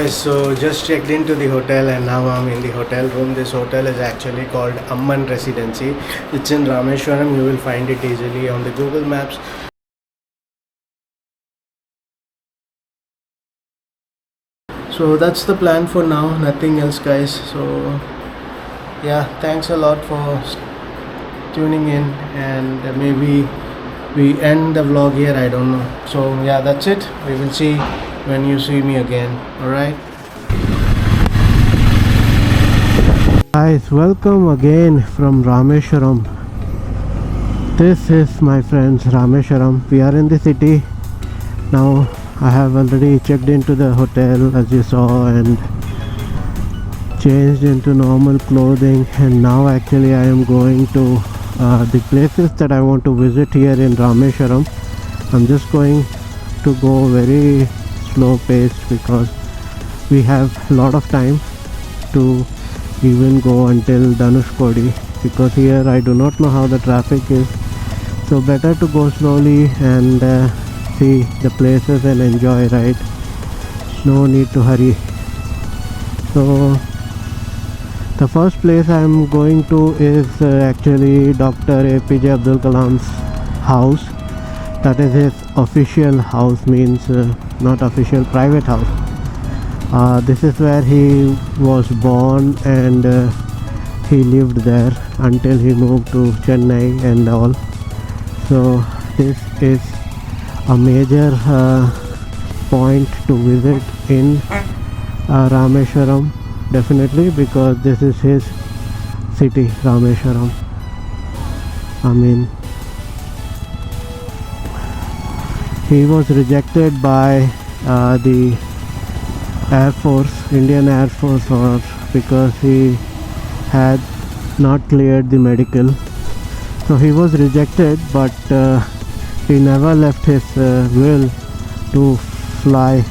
guys, so just checked into the hotel and now I'm in the hotel room. This hotel is actually called Amman Residency. It's in Rameshwaram. You will find it easily on the Google Maps. So that's the plan for now, nothing else guys. So yeah, thanks a lot for tuning in, and maybe we end the vlog here, I don't know. So yeah, that's it. We will see when you see me again. Alright guys, welcome again from Rameshwaram. This is, my friends, Rameshwaram. We are in the city now. I have already checked into the hotel as you saw and changed into normal clothing, and now actually I am going to the places that I want to visit here in Rameshwaram. I'm just going to go very slow paced because we have a lot of time to even go until Dhanushkodi, because here I do not know how the traffic is, so better to go slowly and see the places and enjoy, right? No need to hurry. So the first place I am going to is actually Dr. APJ Abdul Kalam's house. That is his official house, means not official, private house. This is where he was born, and he lived there until he moved to Chennai and all. So this is a major point to visit in Rameshwaram, definitely, because this is his city, Rameshwaram. I mean, he was rejected by the Air Force, Indian Air Force, or because he had not cleared the medical. So he was rejected, but he never left his will to fly.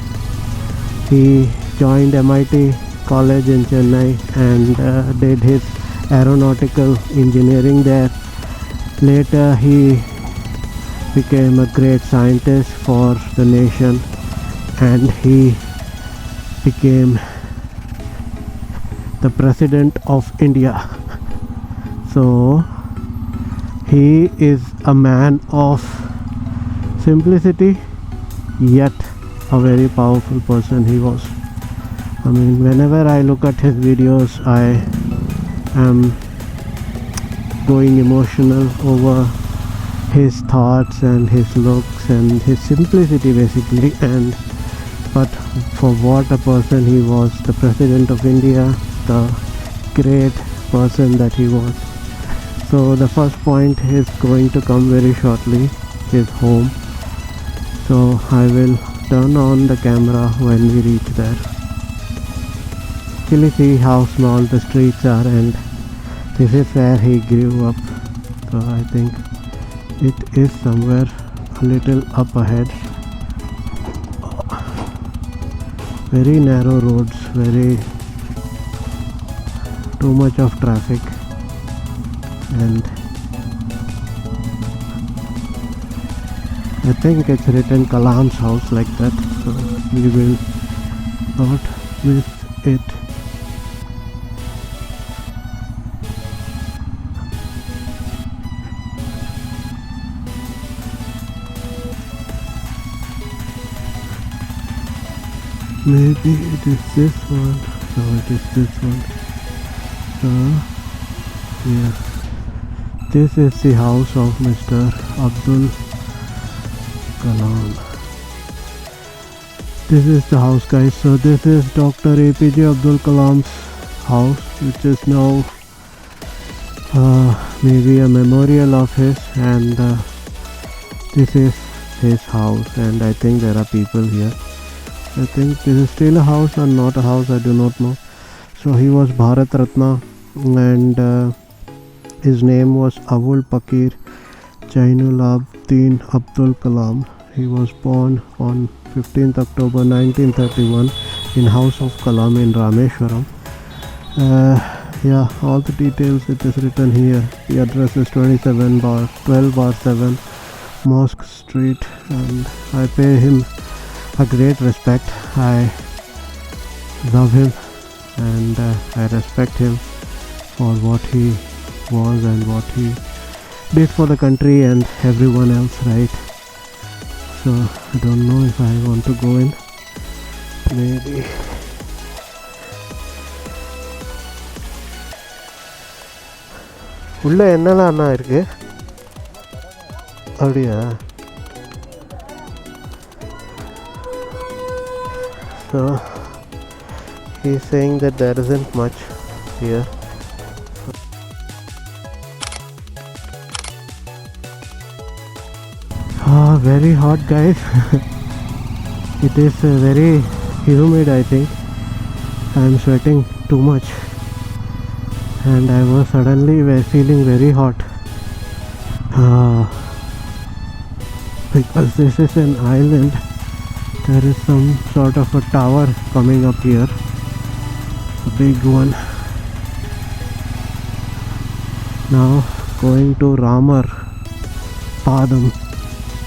He joined MIT College in Chennai and did his aeronautical engineering there. Later he became a great scientist for the nation, and he became the President of India. So he is a man of simplicity, yet a very powerful person he was. I mean, whenever I look at his videos, I am going emotional over his thoughts and his looks and his simplicity basically. And but for what a person he was, the President of India, the great person that he was. So the first point is going to come very shortly, his home. So I will turn on the camera when we reach there. Actually see how small the streets are, and this is where he grew up. So I think it is somewhere a little up ahead. Very narrow roads, very too much of traffic, and I think it's written Kalam's house like that, so we will not miss it. Maybe it is this one. No, it is this one. So yeah, this is the house of Mr. Abdul Kalam. This is the house, guys. So this is Dr. APJ Abdul Kalam's house, which is now maybe a memorial of his, and this is his house, and I think there are people here. I think this is still a house or not a house, I do not know. So he was Bharat Ratna, and his name was Abul Pakir Jainulabdin Abdul Kalam. He was born on 15th October 1931 in House of Kalam in Rameshwaram. Yeah, all the details it is written here. The address is 12/7 Mosque Street, and I pay him a great respect. I love him, and I respect him for what he was and what he did for the country and everyone else, right? So I don't know if I want to go in. Maybe. உள்ள என்னலாம் அண்ணா இருக்கு அப்படியா? So he's saying that there isn't much here. Very hot, guys. It is very humid, I think. I am sweating too much and I was suddenly feeling very hot because this is an island. There is some sort of a tower coming up here, a big one. Now going to Ramar Padam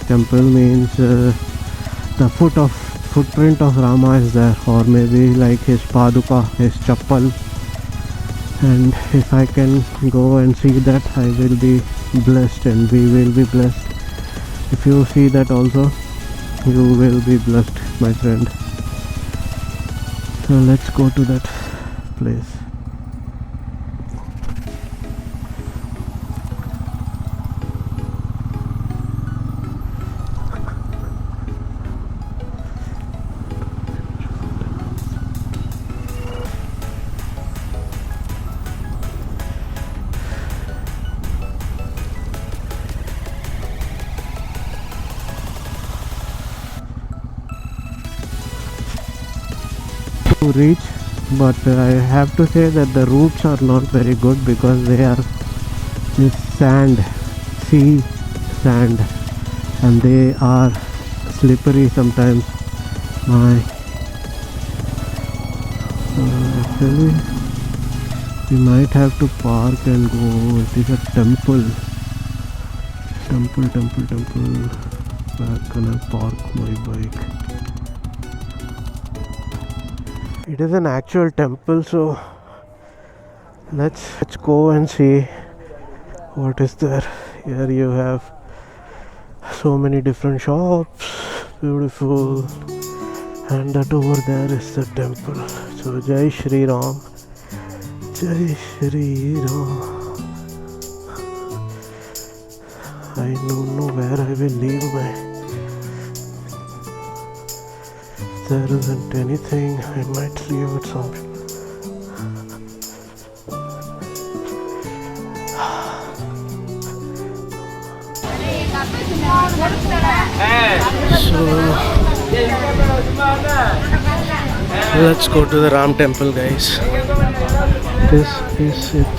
temple, means the footprint of Rama is there, or maybe like his paduka, his chappal, and if I can go and see that, I will be blessed and we will be blessed. If you see that also, you will be blessed, my friend. So let's go to that place. To reach, but I have to say that the routes are not very good because they are this sand, sea sand, and they are slippery sometimes. Actually we might have to park and go. It is a temple. Where can I park my bike? It is an actual temple, so let's go and see what is there. Here you have so many different shops, beautiful, and that over there is the temple. So Jai Shri Ram, Jai Shri Ram. I don't know where I will leave my. There isn't anything. I might leave it some. So let's go to the Ram temple, guys. This is it.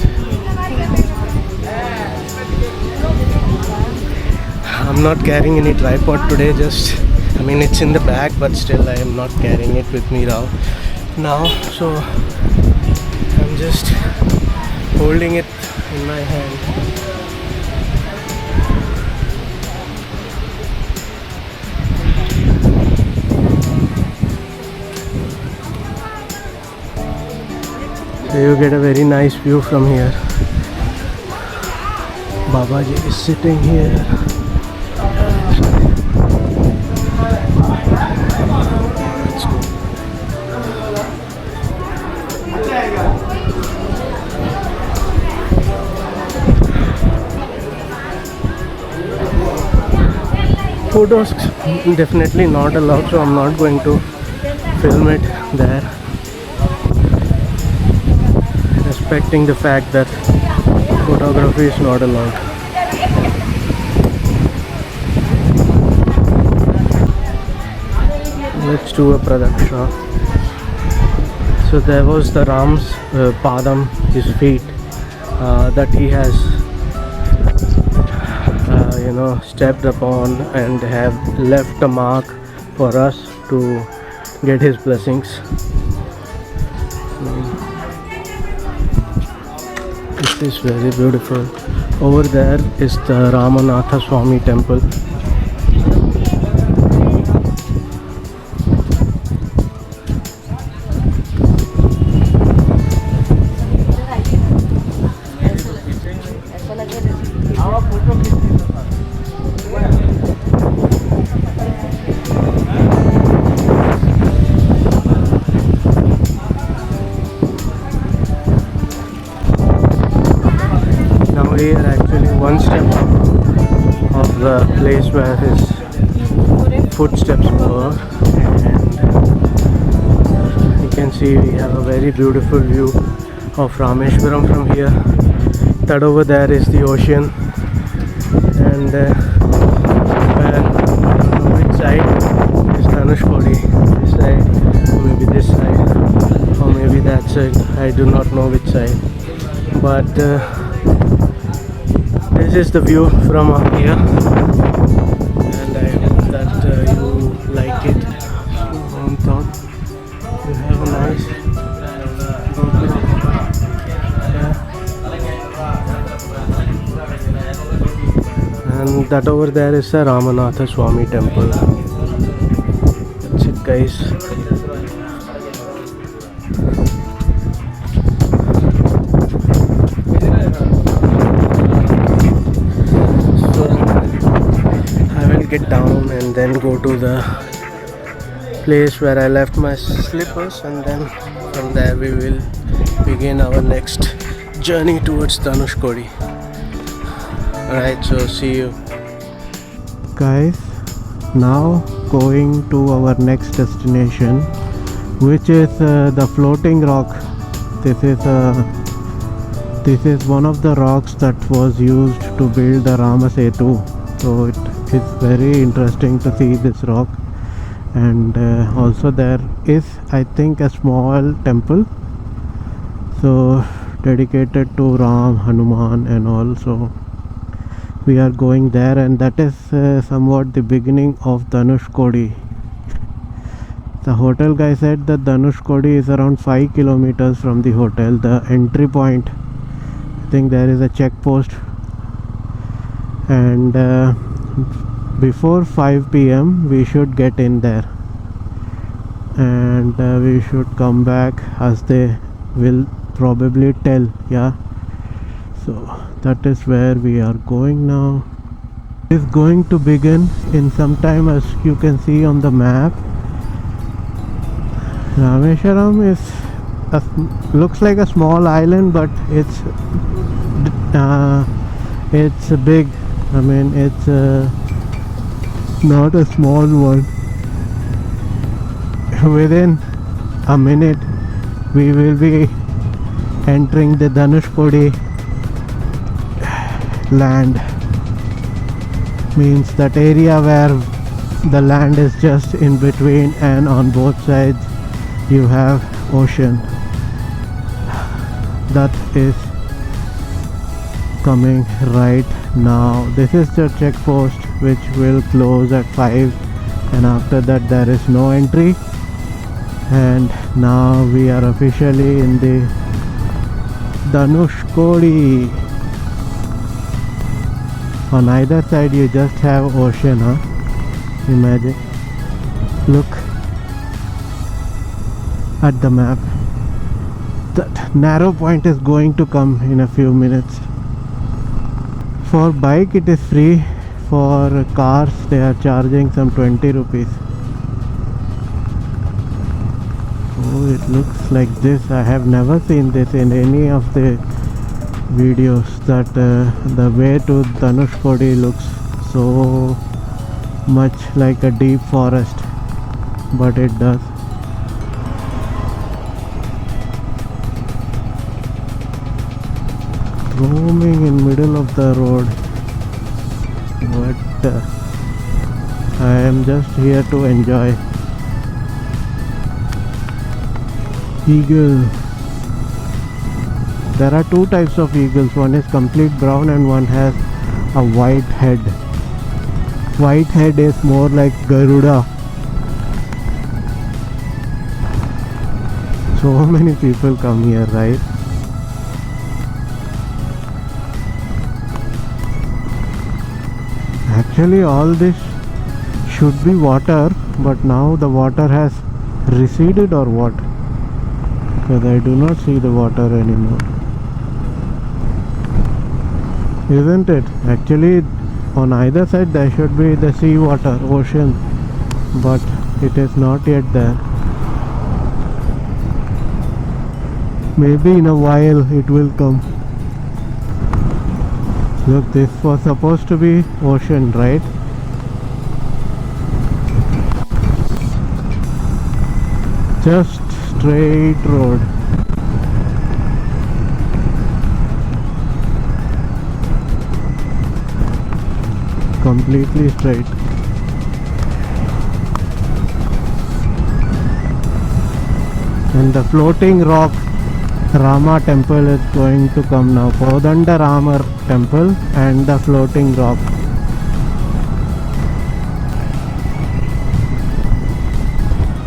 I'm not carrying any tripod today, I mean it's in the bag, but still I am not carrying it with me now, so I'm just holding it in my hand. So you get a very nice view from here. Babaji is sitting here. Photos definitely not allowed, so I'm not going to film it there, respecting the fact that photography is not allowed. Let's do a pradakshina. So there was the Ram's padam, his feet, that he has stepped upon and have left a mark for us to get his blessings. This is very beautiful. Over there is the Ramanatha Swami temple. we are actually one step up of the place where his footsteps were, and you can see we have a very beautiful view of Rameshwaram from here. That over there is the ocean, and I don't know which side is Dhanushkodi. This side, or maybe this side, or maybe that side. I do not know which side, but this is the view from up here, and I hope that you like it. On top, you have a nice GoPro. And that over there is the Ramanatha Swami temple. That's it, guys. So I will get down and then go to the place where I left my slippers, and then from there we will begin our next journey towards Dhanushkodi. Alright, so see you. Guys, now going to our next destination, which is the floating rock. This is one of the rocks that was used to build the Rama Setu. So it is very interesting to see this rock, and also there is, I think, a small temple, so dedicated to Ram, Hanuman and all. So we are going there, and that is somewhat the beginning of Dhanushkodi. The hotel guy said that Dhanushkodi is around 5 kilometers from the hotel. The entry point, I think there is a check post, and before 5 p.m. we should get in there, and we should come back as they will probably tell. Yeah, so that is where we are going now. It is going to begin in some time, as you can see on the map. Rameshwaram looks like a small island, but it's big. I mean, it's not a small one. Within a minute we will be entering the Dhanushkodi land. Means that area where the land is just in between, and on both sides you have ocean. That is coming right now. This is the check post which will close at 5, and after that there is no entry. And now we are officially in the Dhanushkodi. On either side you just have ocean, huh? Imagine. Look at the map. That narrow point is going to come in a few minutes. For bike it is free. For cars they are charging some 20 rupees. Oh, it looks like this. I have never seen this in any of the videos, that the way to Dhanushkodi looks so much like a deep forest, but it does. Roaming in middle of the road, but I am just here to enjoy. Eagle. There are two types of eagles. One is complete brown and one has a white head. White head is more like Garuda. So many people come here, right? Actually all this should be water, but now the water has receded or what? Because I do not see the water anymore. Isn't it? Actually on either side there should be the sea water, ocean, but it is not yet there. Maybe in a while it will come. Look, this was supposed to be ocean, right? Just straight road. Completely straight. And the floating rock Rama temple is going to come now. Kodanda Rama temple and the floating rock.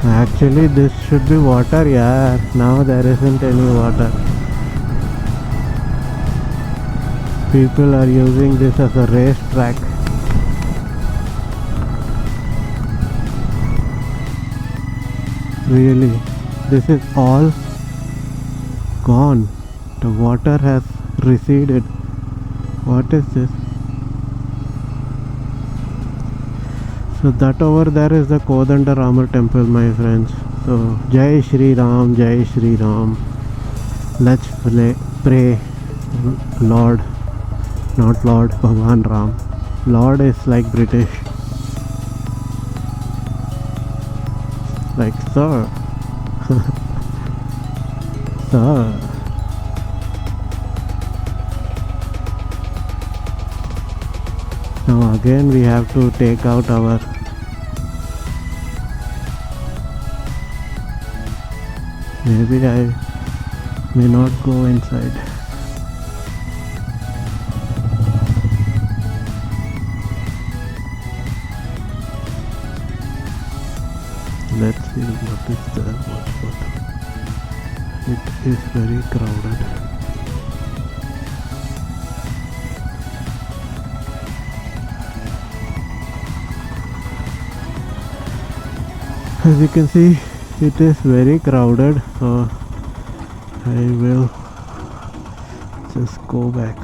Actually this should be water, yeah. Now there isn't any water. People are using this as a race track. Really, this is all gone. The water has receded. What is this? So that over there is the Kodanda Rama temple, my friends. So Jai Shri Ram, Jai Shri Ram. Let's pray Lord, not Lord, Bhagwan Ram. Lord is like British. Like sir. Sir. Now again we have to take out our maybe I may not go inside. Let's see what is there. What. It is very crowded. As you can see, it is very crowded, so I will just go back.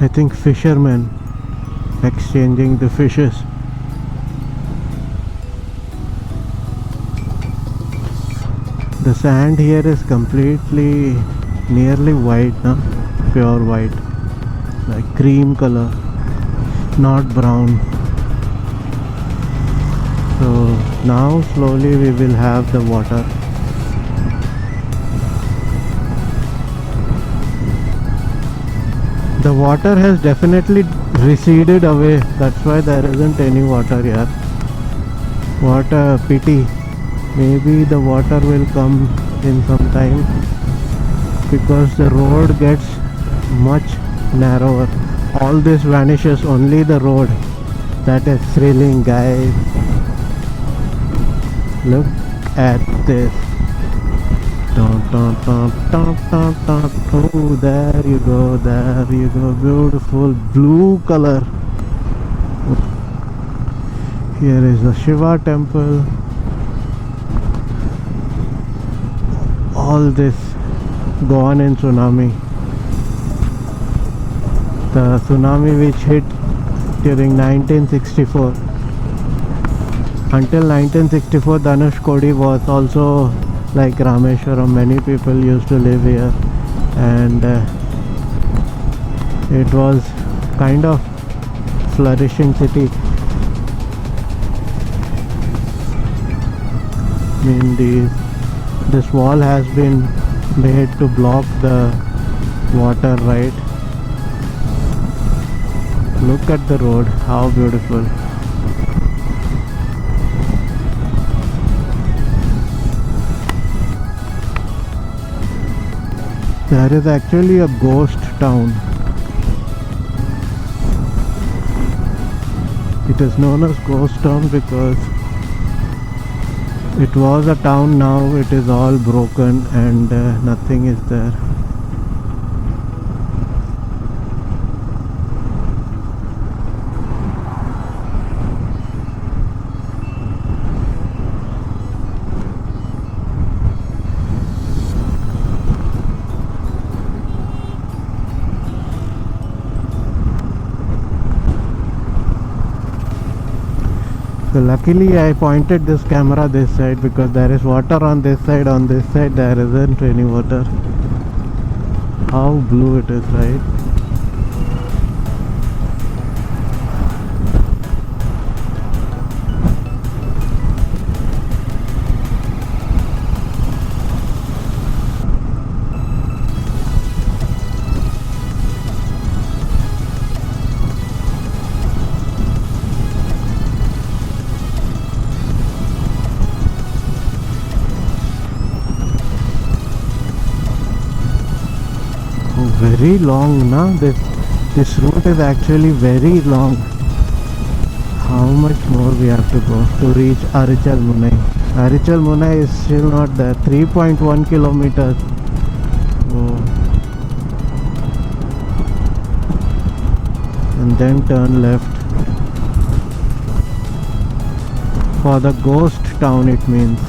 I think fishermen exchanging the fishes. The sand here is completely nearly white, no? Pure white, like cream color, not brown. So now slowly we will have the water. The water has definitely receded away. That's why there isn't any water here. What a pity. Maybe the water will come in some time because the road gets much narrower. All this vanishes, only the road. That is thrilling, guys. Look at this. Dun, dun, dun, dun, dun, dun. Oh, there you go, there you go. Beautiful blue color. Here is the Shiva temple. All this gone in tsunami. The tsunami which hit during 1964. Until 1964, Dhanushkodi was also like Rameshwaram. Many people used to live here, and it was kind of flourishing city. I mean, this wall has been made to block the water, right? Look at the road, how beautiful. There is actually a ghost town. It is known as ghost town because it was a town, now it is all broken and nothing is there. So luckily I pointed this camera this side because there is water on this side. On this side there isn't any water. How blue it is, right? Very long, na? This route is actually very long. How much more we have to go to reach Arichal Munai? Arichal Munai is still not there. 3.1 kilometers. Oh. And then turn left for the ghost town, it means.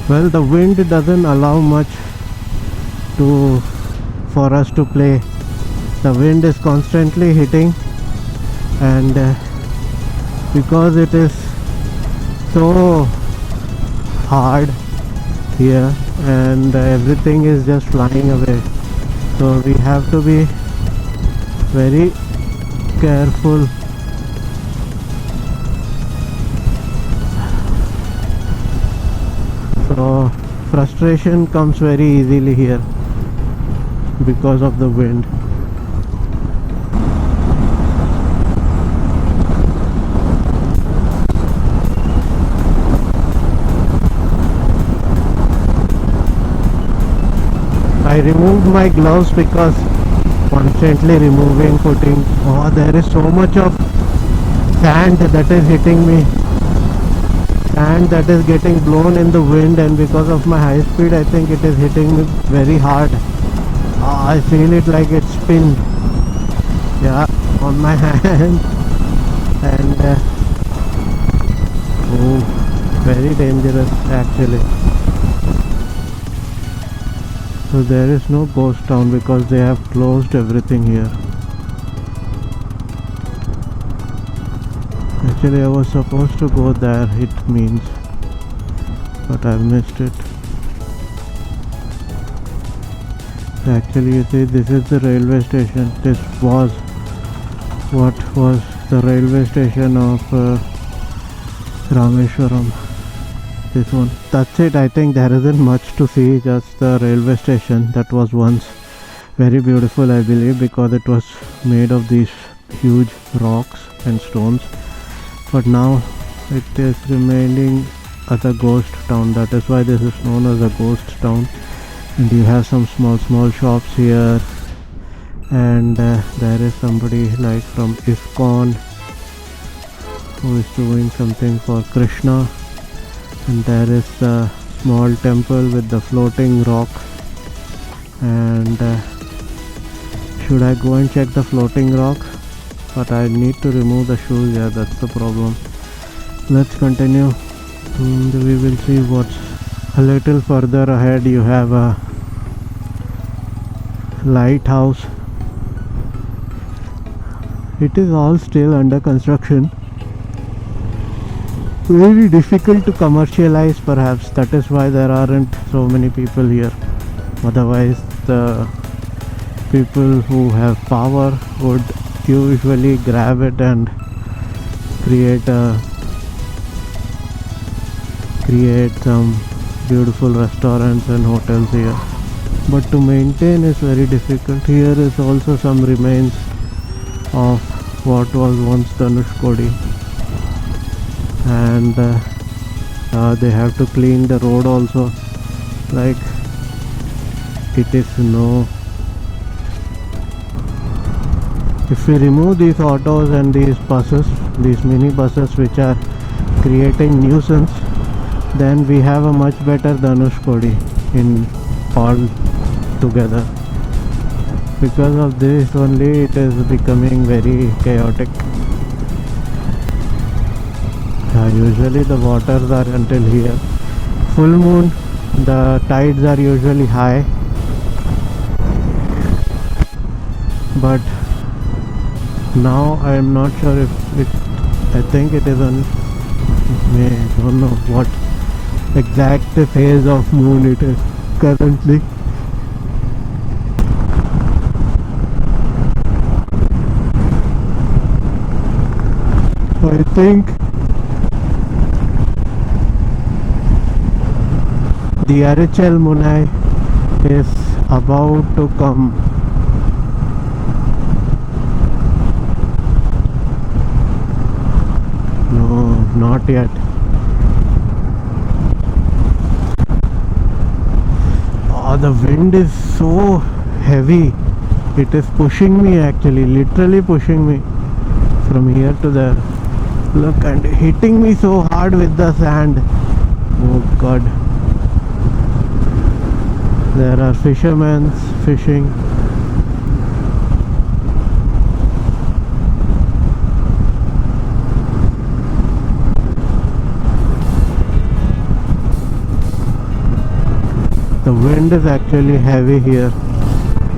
Well, the wind doesn't allow much for us to play. The wind is constantly hitting, and because it is so hard here and everything is just flying away, so we have to be very careful. So frustration comes very easily here because of the wind. I removed my gloves because constantly removing, putting, oh, there is so much of sand that is hitting me. Sand that is getting blown in the wind, and because of my high speed I think it is hitting me very hard. I feel it like it spins, yeah, on my hand. And oh, very dangerous actually. So there is no ghost town because they have closed everything here. Actually I was supposed to go there, it means, but I missed it. Actually you see, this is the railway station. This was what was the railway station of Rameshwaram. This one, that's it. I think there isn't much to see, just the railway station that was once very beautiful, I believe, because it was made of these huge rocks and stones. But now it is remaining as a ghost town. That is why this is known as a ghost town. And you have some small shops here, and there is somebody like from ISKCON who is doing something for Krishna. And there is the small temple with the floating rock. And should I go and check the floating rock? But I need to remove the shoes. Yeah, that's the problem. Let's continue, and we will see what's a little further ahead. You have a lighthouse. It is all still under construction. Very difficult to commercialize, perhaps. That is why there aren't so many people here. Otherwise the people who have power would usually grab it and create some beautiful restaurants and hotels here. But to maintain is very difficult. Here is also some remains of what was once Dhanushkodi, and they have to clean the road also, like it is no. If we remove these autos and these buses, these mini buses which are creating nuisance, then we have a much better Dhanushkodi. in all together. Because of this only it is becoming very chaotic. Usually the waters are until here. Full moon, the tides are usually high, but now I am not sure if it, I think it is on, I don't know what exact phase of moon it is currently. I think the Arichal Munai is about to come. No, not yet. Oh, the wind is so heavy. It is pushing me, actually, literally pushing me from here to there. Look, and hitting me so hard with the sand. Oh God. There are fishermen fishing. The wind is actually heavy here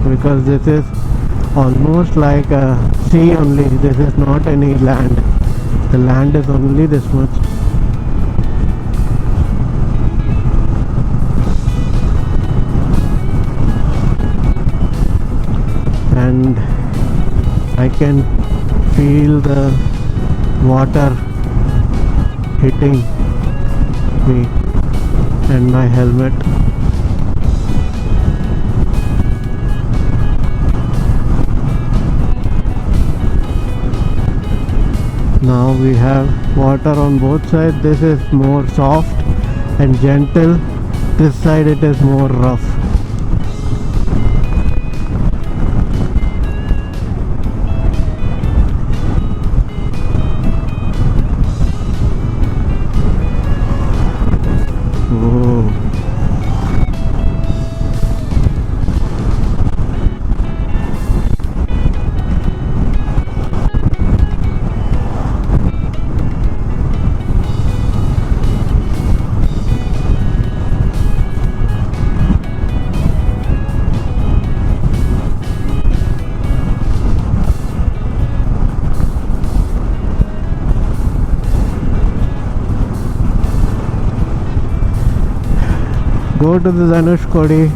because this is almost like a sea only. This is not any land. The land is only this much. And I can feel the water hitting me and my helmet. Now we have water on both sides. This is more soft and gentle. This side it is more rough. Go to the Dhanushkodi,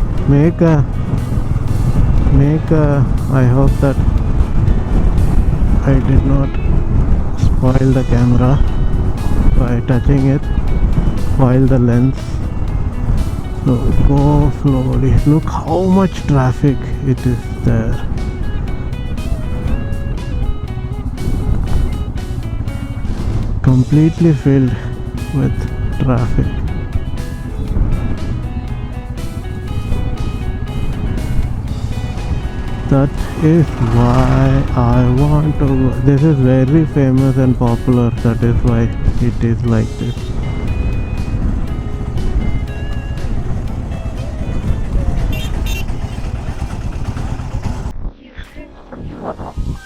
I hope that I did not spoil the camera by touching it, spoil the lens. So go slowly. Look how much traffic it is there. Completely filled with traffic. That is why I want to go. This is very famous and popular. That is why it is like this.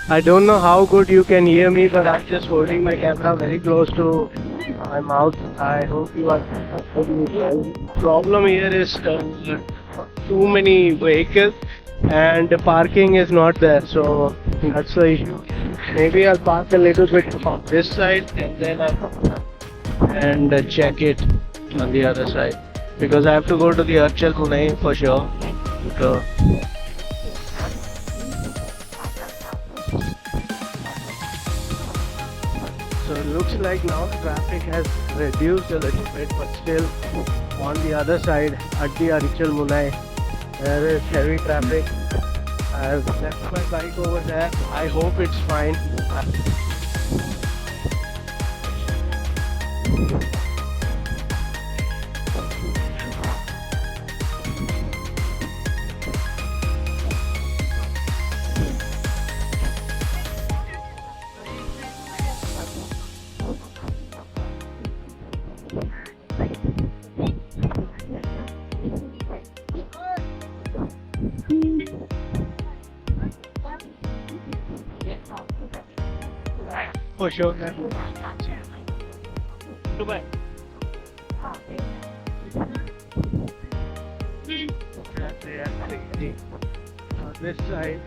I don't know how good you can hear me, but I'm just holding my camera very close to my mouth. I hope you are. Problem here is too many vehicles and the parking is not there, so that's the issue. Maybe I'll park a little bit on this side and then I'll check it on the other side, because I have to go to the Arichal Munai for sure. So it looks like now the traffic has reduced a little bit, but still on the other side at the Arichal Munai there is heavy traffic. I've left my bike over there. I hope it's fine. for sure. Dubai. On this side.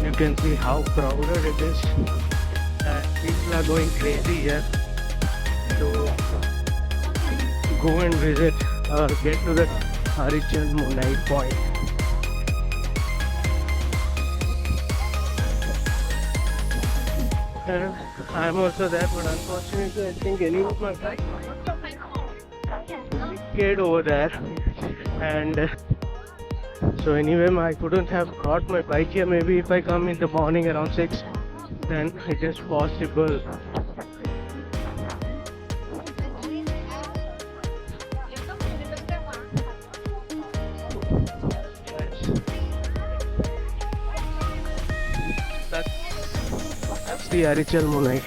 You can see how crowded it is, and people are going crazy here to go and visit or get to the Harichand Munai point. And I'm also there, but unfortunately I think any of my bike kid over there, and so anyway I couldn't have brought my bike here. Maybe if I come in the morning around 6, then it is possible. That's the Harichand Munai.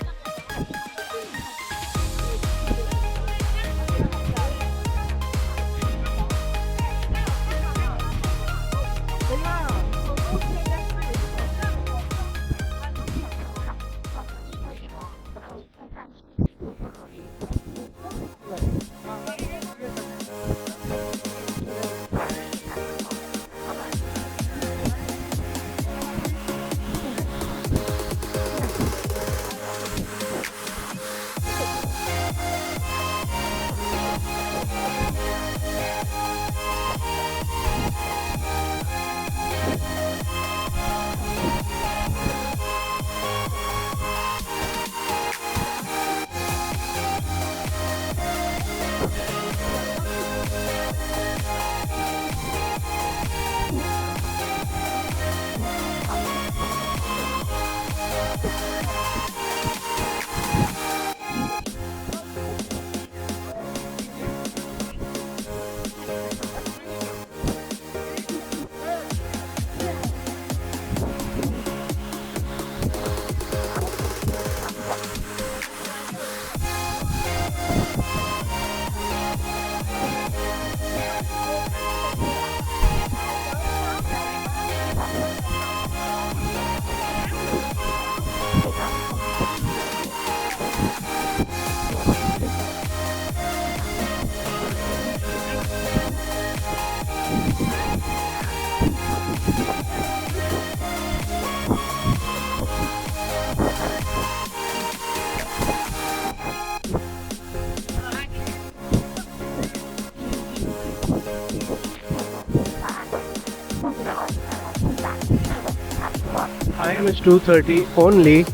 Time is 2:30 only,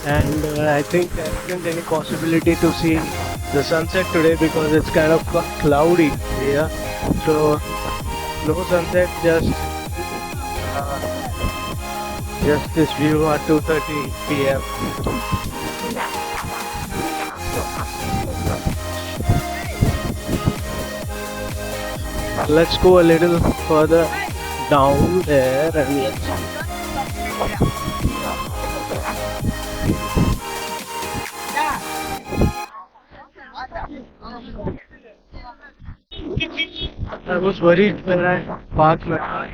and I think there isn't any possibility to see the sunset today because it's kind of cloudy here. So no sunset, just this view at 2:30 p.m. Let's go a little further down there and let's I was worried when I parked my car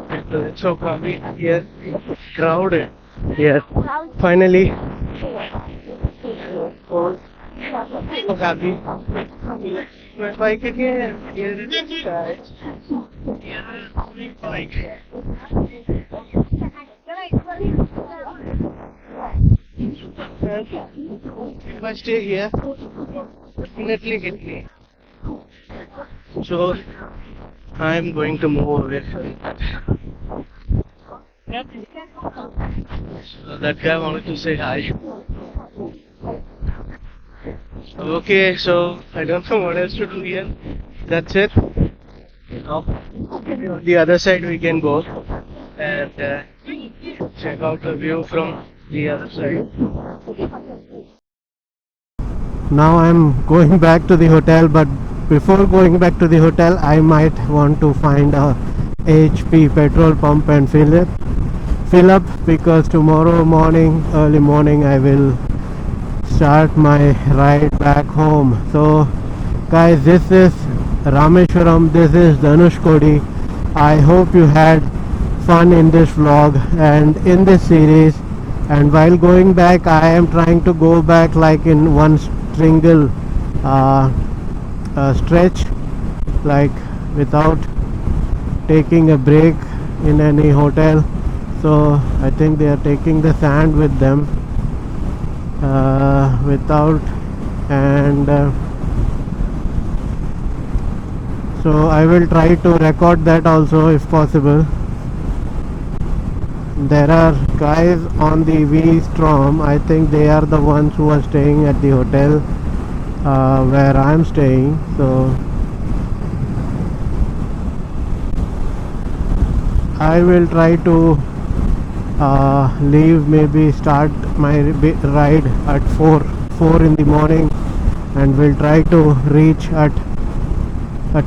because it's so crowded here, crowded here. Finally, so happy. My bike again. Here it is, guys. Here is my bike. If I stay here, definitely hit me. So I'm going to move away from that. So that guy wanted to say hi. Okay, so I don't know what else to do here. That's it. Now, the other side we can go and check out the view from the other side. Now I'm going back to the hotel, but before going back to the hotel I might want to find a HP petrol pump and fill up because tomorrow morning, early morning, I will start my ride back home. So guys, this is Rameshwaram, this is Dhanushkodi. I hope you had fun in this vlog and in this series. And while going back, I am trying to go back like in one single stretch, like without taking a break in any hotel. So I think they are taking the sand with them without, and so I will try to record that also if possible. There are guys on the V Strom. I think they are the ones who are staying at the hotel where I am staying. So I will try to leave, maybe start my ride at 4 in the morning, and will try to reach at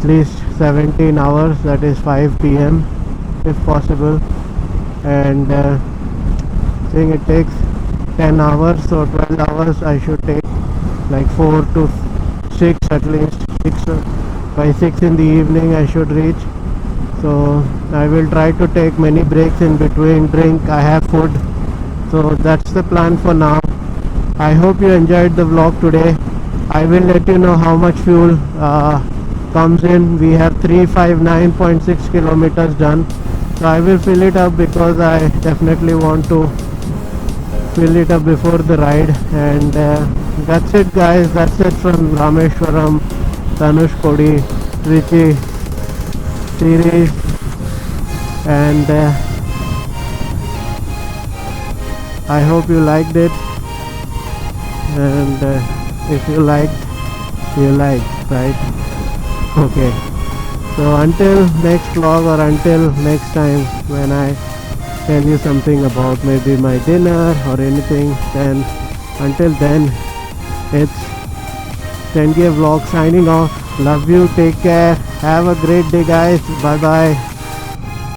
least 17 hours, that is 5 p.m. if possible. And I think it takes 10 hours, so 12 hours I should take, like 4 to 6 at least. 6 by 6 in the evening I should reach. So I will try to take many breaks in between, drink, I have food. So that's the plan for now. I hope you enjoyed the vlog today. I will let you know how much fuel comes in. We have 359.6 kilometers done. So I will fill it up because I definitely want to fill it up before the ride. And that's it guys, that's it from Rameshwaram, Dhanushkodi, Trichy series. And I hope you liked it, and if you liked, right? Okay, so until next vlog, or until next time when I tell you something about maybe my dinner or anything, then until then, it's Tendia Vlog signing off. Love you, take care, have a great day guys, bye bye.